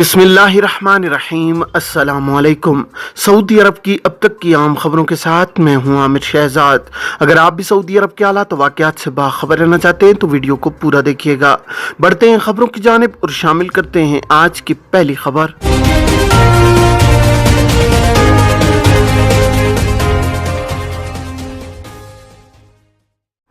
बिस्मिल्लाहिर्रहमानिर्रहीम। अस्सलामुअलैकुम। सऊदी अरब की अब तक की आम खबरों के साथ मैं हूं आमिर शहजाद। अगर आप भी सऊदी अरब के हालात वाक़यात से बाखबर रहना चाहते हैं तो वीडियो को पूरा देखिएगा। बढ़ते हैं खबरों की जानिब और शामिल करते हैं आज की पहली खबर।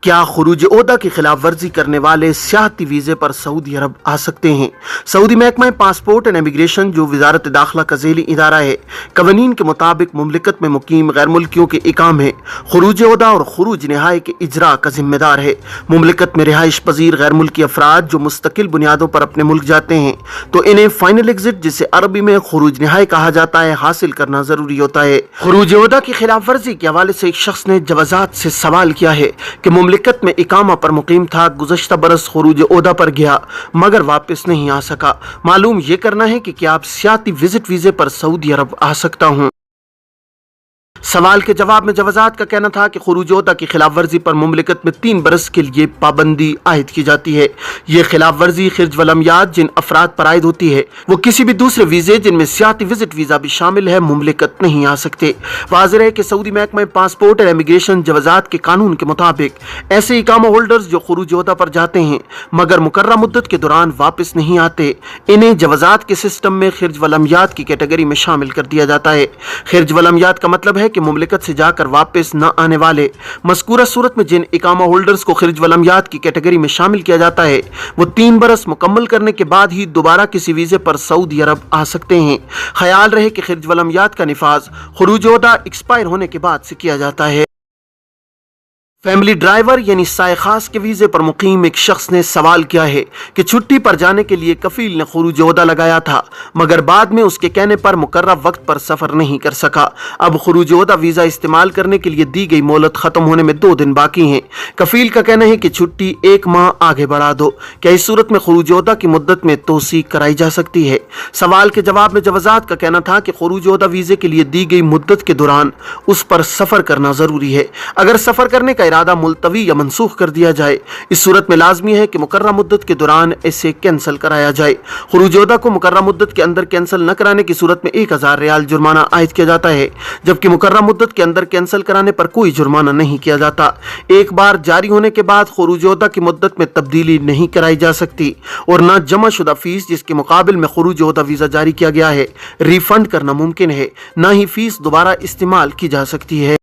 क्या खुरूज ओहदा की खिलाफ वर्जी करने वाले सियाहती वीज़े पर सऊदी अरब आ सकते हैं? सऊदी महकमा पासपोर्ट एंड इमिग्रेशन, जो वजारत दाखिला का ज़ेली इदारा है, कवानीन के मुताबिक मुमलिकत में मुकीम गैर मुल्कियों के इकाम है खुरूज ओहदा और खुरूज नहाई के इजरा का जिम्मेदार है। मुमलिकत में रिहाइश पजीर गैर मुल्की अफराद जो मुस्तकिल बुनियादों पर अपने मुल्क जाते हैं तो इन्हें फाइनल एग्जिट, जिसे अरबी में खुरूज नहाई कहा जाता है, हासिल करना जरूरी होता है। खुरूज ओहदा की खिलाफ वर्जी के हवाले से एक शख्स ने जवाजात से सवाल किया है कि मुमलिकत में इकामा पर मुकीम था, गुज़श्ता बरस खुरूज ओहदा पर गया मगर वापस नहीं आ सका। मालूम ये करना है कि क्या आप सियाती विजिट वीज़े पर सऊदी अरब आ सकता हूँ। सवाल के जवाब में जवाजात का कहना था कि खुरूज ओहदा की खिलाफ वर्जी पर मुमलिकत में 3 बरस के लिए पाबंदी आयद की जाती है। ये खिलाफ वर्जी खिर्ज वलमियात जिन अफराद पर आयद होती है वो किसी भी दूसरे वीज़े जिनमें सियाती विजिट वीज़ा भी शामिल है मुमलिकत नहीं आ सकते। वाज़ेह है कि सऊदी महकमा पासपोर्ट और इमिग्रेशन जवाजात के कानून के मुताबिक ऐसे इकामा होल्डर्स जो खुरूज ओहदा पर जाते हैं मगर मुकर्रर मुद्दत के दौरान वापस नहीं आते, इन्हें जवाजात के सिस्टम में खिर्ज वलमियात की कैटेगरी में शामिल कर दिया जाता है। खिर्ज वलमियात का मतलब है कि मुमलिकत से जाकर वापस न आने वाले। मज़कूरा सूरत में जिन इकामा होल्डर्स को खिर्ज वलमियात की कैटेगरी में शामिल किया जाता है वो 3 बरस मुकम्मल करने के बाद ही दोबारा किसी वीज़े पर सऊदी अरब आ सकते हैं। ख्याल रहे कि खिर्ज वलमियात का निफाज खुरूज ओहदा एक्सपायर होने के बाद से किया जाता है। फैमिली ड्राइवर यानी साए खास के वीज़े पर मुकीम एक शख्स ने सवाल किया है कि छुट्टी पर जाने के लिए कफील ने खुरूज ओहदा लगाया था मगर बाद में उसके कहने पर मुकर्रर वक्त पर सफ़र नहीं कर सका। अब खुरूज ओहदा वीज़ा इस्तेमाल करने के लिए दी गई मोहलत ख़त्म होने में 2 दिन बाकी हैं। कफील का कहना है कि छुट्टी 1 माह आगे बढ़ा दो। क्या इस सूरत में खुरूज ओहदा की मुद्दत में तोसी कराई जा सकती है? सवाल के जवाब में जवाजात का कहना था कि खुरूज ओहदा वीज़े के लिए दी गई मुद्दत के दौरान उस पर सफ़र करना ज़रूरी है। अगर सफ़र करने का इरादा मुलतवी या मनसूख कर दिया जाए, इस सूरत में लाजमी है कि मुकर्रर मुद्दत के दौरान इसे कैंसिल कराया जाए। खुरूज ओहदा को मुकर्रर मुद्दत के अंदर कैंसिल न कराने की सूरत में 1000 रियाल जुर्माना आयद किया जाता है, जबकि मुकर्रर मुद्दत के अंदर कैंसिल कराने पर कोई जुर्माना नहीं किया जाता। एक बार जारी होने के बाद खुरूज ओहदा की मुद्दत में तब्दीली नहीं कराई जा सकती और न जमा शुदा फीस जिसके मुकाबिल में खुरूज ओहदा वीज़ा जारी किया गया है रिफंड करना मुमकिन है, न ही फीस दोबारा इस्तेमाल की जा सकती है।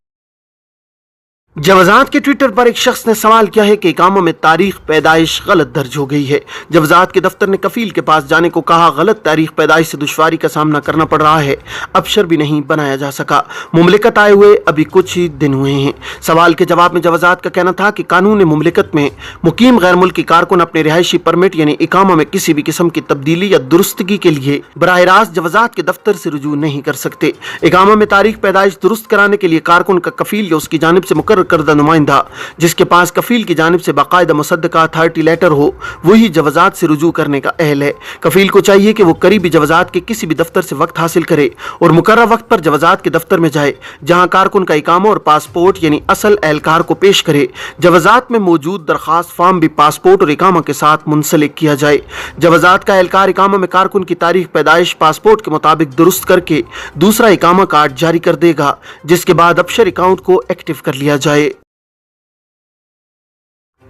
जवाजात के ट्विटर पर एक शख्स ने सवाल किया है कि इकामा में तारीख पैदाइश गलत दर्ज हो गई है। जवाजात के दफ्तर ने कफील के पास जाने को कहा। गलत तारीख पैदाइश से दुश्वारी का सामना करना पड़ रहा है, अबशर भी नहीं बनाया जा सका। मुमलिकत आए हुए अभी कुछ ही दिन हुए हैं। सवाल के जवाब में जवाजात का कहना था कि कानून मुमलिकत में मुकीम गैर मुल्की कारकुन अपने रिहायशी परमिट यानी इकामा में किसी भी किस्म की तब्दीली या दुरुस्तगी के लिए बराह रास्त जवाजात के दफ्तर से रुजू नहीं कर सकते। इकामा में तारीख पैदाइश दुरुस्त कराने के लिए कारकुन का कफील या उसकी जानिब से मुकर्रर करदा नुमाइंदा जिसके पास कफील की जानिब से बाकायदा मुसद्दका अथॉरिटी लेटर हो वही जवाजात से रुजू करने का अहल है। कफील को चाहिए कि वो करीबी जवाजात के किसी भी दफ्तर से वक्त हासिल करे और मुकर्रर वक्त पर जवाजात के दफ्तर में जाए जहां कारकुन का इकामा और पासपोर्ट यानी असल एहलकार को पेश करे। जवाजात में मौजूद दरखास्त फॉर्म भी पासपोर्ट और इकामा के साथ मुंसलिक किया जाए। जवाजात का एहलकार इकामा में कारकुन की तारीख पैदाइश पासपोर्ट के मुताबिक दुरुस्त करके दूसरा इकामा कार्ड जारी कर देगा, जिसके बाद अबशर अकाउंट को एक्टिव कर लिया जाए।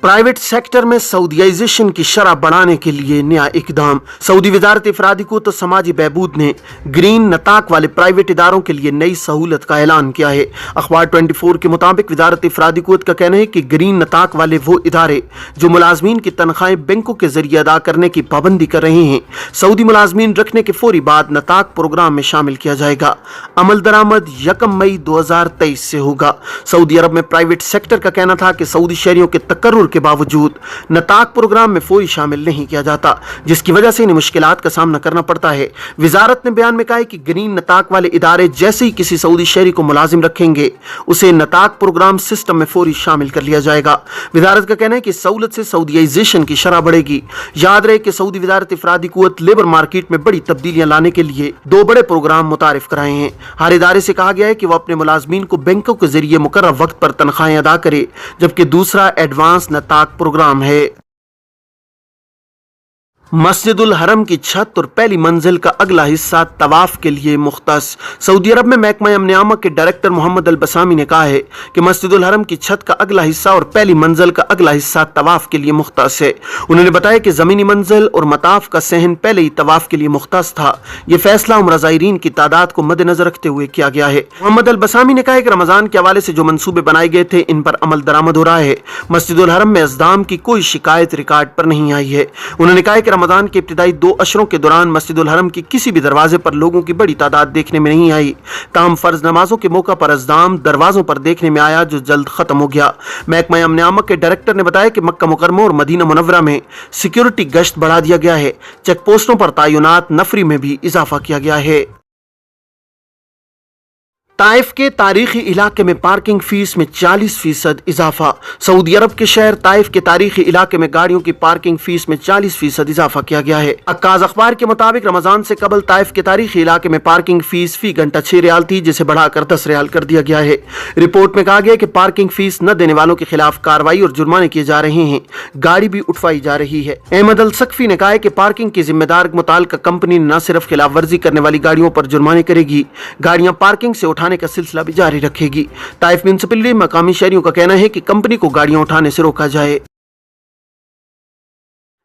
प्राइवेट सेक्टर में सऊदीयाइजेशन की शरह बढ़ाने के लिए नया इकदाम। सऊदी वजारत अफरादी को तो समाजी बहबूद ने ग्रीन नताक वाले प्राइवेट इदारों के लिए नई सहूलत का ऐलान किया है। अखबार 24 के मुताबिक वजारत अफरादी कुव्वत का कहना है कि ग्रीन नताक वाले वो इदारे जो मुलाजमीन की तनख्वाहें बैंकों के जरिए अदा करने की पाबंदी कर रहे हैं, सऊदी मुलाजमीन रखने के फौरी बाद नताक प्रोग्राम में शामिल किया जाएगा। अमल दरामद 1 मई 2023 से होगा। सऊदी अरब में प्राइवेट सेक्टर का कहना था कि सऊदी शहरियों के तकर्रुर के बावजूद नताक प्रोग्राम में फौरी शामिल नहीं किया जाता, जिसकी वजह से इन्हें मुश्किलात का सामना करना पड़ता है। वजारत ने बयान में कहा है कि ग्रीन नताक वाले इदारे जैसे ही किसी सऊदी शहरी को मुलाजिम रखेंगे उसे नताक प्रोग्राम सिस्टम में फौरी शामिल कर लिया जाएगा। वजारत का कहना है कि सहूलत से सऊदीयाइजेशन की शरह बढ़ेगी। याद रहे कि सऊदी वजारत अफरादी कुव्वत लेबर मार्केट में बड़ी तब्दीलियां लाने के लिए 2 बड़े प्रोग्राम मुतारिफ कराए हैं। हर इदारे से कहा गया है कि वह अपने मुलाजमीन को बैंकों के जरिए मुकर्रर वक्त पर तनख्वाहें अदा करे, जबकि दूसरा एडवांस नताक प्रोग्राम है। مسجد الحرم کی چھت اور پہلی منزل کا اگلا حصہ طواف کے لیے مختص۔ سعودی عرب میں محکمہ امن عامہ کے ڈائریکٹر محمد البسامی نے کہا ہے کہ مسجد الحرم کی چھت کا اگلا حصہ اور پہلی منزل کا اگلا حصہ طواف کے لیے مختص ہے۔ انہوں نے بتایا کہ زمینی منزل اور مطاف کا صحن پہلے ہی طواف کے لیے مختص تھا۔ یہ فیصلہ عمرہ زائرین کی تعداد کو مد نظر رکھتے ہوئے کیا گیا ہے۔ محمد البسامی نے کہا کہ رمضان کے حوالے سے جو منصوبے بنائے گئے تھے ان پر عمل درآمد ہو رہا ہے۔ مسجد الحرم میں ازدحام کی کوئی شکایت ریکارڈ پر نہیں آئی ہے۔ انہوں نے کہا کہ رمضان کے ابتدائی 2 اشروں کے دوران مسجد الحرم کی کسی بھی دروازے پر لوگوں کی بڑی تعداد دیکھنے میں نہیں آئی، تاہم فرض نمازوں کے موقع پر ازدحام دروازوں پر دیکھنے میں آیا جو جلد ختم ہو گیا۔ محکمہ امن عامہ کے ڈائریکٹر نے بتایا کہ مکہ مکرمہ اور مدینہ منورہ میں سیکیورٹی گشت بڑھا دیا گیا ہے، چیک پوسٹوں پر تعینات نفری میں بھی اضافہ کیا گیا ہے۔ طائف کے تاریخی علاقے میں پارکنگ فیس میں 40% اضافہ۔ سعودی عرب کے شہر طائف کے تاریخی علاقے میں گاڑیوں کی پارکنگ فیس میں 40% اضافہ کیا گیا ہے۔ عکاظ اخبار کے مطابق رمضان سے قبل طائف کے تاریخی علاقے میں پارکنگ فیس فی گھنٹہ 6 ریال تھی، جسے بڑھا کر 10 ریال کر دیا گیا ہے۔ رپورٹ میں کہا گیا کہ پارکنگ فیس نہ دینے والوں کے خلاف کارروائی اور جرمانے کیے جا رہے ہیں، گاڑی بھی اٹھوائی جا رہی ہے۔ احمد السقفی نے کہا کہ پارکنگ کی ذمہ دار متعلقہ کمپنی نہ صرف خلاف ورزی کرنے والی گاڑیوں پر جرمانے کرے گی، گاڑیاں پارکنگ سے اٹھانے کا سلسلہ بھی جاری رکھے گی۔ طائف میونسپلٹی مقامی شہریوں کا کہنا ہے کہ کمپنی کو گاڑیاں اٹھانے سے روکا جائے۔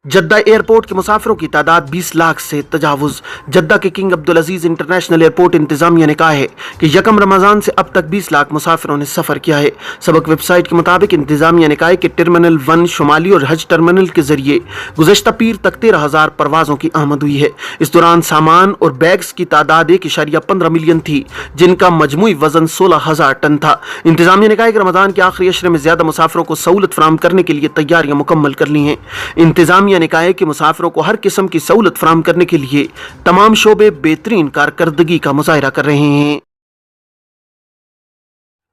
جدہ ایئرپورٹ کے مسافروں کی تعداد 20 لاکھ سے تجاوز۔ جدہ کے کنگ عبدالعزیز انٹرنیشنل ایئرپورٹ انتظامیہ نے کہا ہے کہ یکم رمضان سے اب تک 20 لاکھ مسافروں نے سفر کیا ہے۔ سبق ویب سائٹ کے مطابق انتظامیہ نے کہا ہے کہ ٹرمینل 1 شمالی اور حج ٹرمینل کے ذریعے گزشتہ پیر تک 13,000 پروازوں کی آمد ہوئی ہے۔ اس دوران سامان اور بیگز کی تعداد 1.15 ملین تھی، جن کا مجموعی وزن 16,000 ٹن تھا۔ انتظامیہ نے کہا کہ رمضان کے آخری عشرے میں زیادہ مسافروں کو سہولت فراہم کرنے کے لیے تیاریاں مکمل کر لی ہیں۔ انتظامیہ نے کہا ہے کہ مسافروں کو ہر قسم کی سہولت فراہم کرنے کے لیے تمام شعبے بہترین کارکردگی کا مظاہرہ کر رہے ہیں۔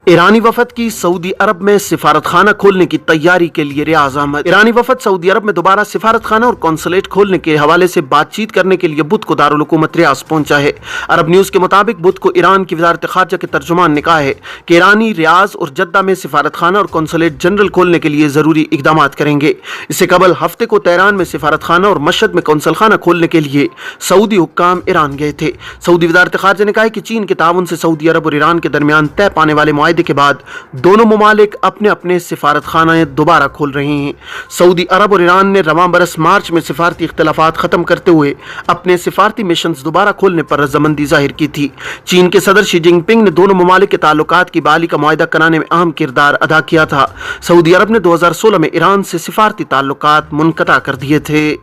ایرانی وفد کی سعودی عرب میں سفارت خانہ کھولنے کی تیاری کے لیے ریاض احمد۔ ایرانی وفد سعودی عرب میں دوبارہ سفارت خانہ اور قونصلیٹ کھولنے کے حوالے سے بات چیت کرنے کے لیے بدھ کو دارالحکومت ریاض پہنچا ہے۔ عرب نیوز کے مطابق بدھ کو ایران کی وزارت خارجہ کے ترجمان نے کہا ہے کہ ایرانی ریاض اور جدہ میں سفارت خانہ اور قونصلیٹ جنرل کھولنے کے لیے ضروری اقدامات کریں گے۔ اس سے قبل ہفتے کو تہران میں سفارت خانہ اور مشہد میں قونصل خانہ کھولنے کے لیے سعودی حکام ایران گئے تھے۔ سعودی وزارت خارجہ نے کہا کہ چین کے تعاون سے سعودی عرب اور ایران کے درمیان طے پانے والے معاہدے کے بعد دونوں ممالک اپنے اپنے سفارت خانہ دوبارہ کھول رہے ہیں۔ سعودی عرب اور ایران نے رواں برس مارچ میں سفارتی اختلافات ختم کرتے ہوئے اپنے سفارتی مشنز دوبارہ کھولنے پر رضامندی ظاہر کی تھی۔ چین کے صدر شی جن پنگ نے دونوں ممالک کے تعلقات کی بحالی کا معاہدہ کرانے میں اہم کردار ادا کیا تھا۔ سعودی عرب نے 2016 میں ایران سے سفارتی تعلقات منقطع کر دیے تھے۔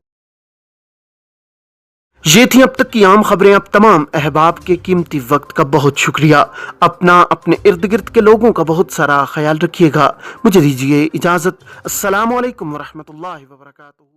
یہ تھیں اب تک کی عام خبریں۔ اب تمام احباب کے قیمتی وقت کا بہت شکریہ۔ اپنا اپنے ارد گرد کے لوگوں کا بہت سارا خیال رکھیے گا۔ مجھے دیجیے اجازت۔ السلام علیکم ورحمۃ اللہ وبرکاتہ۔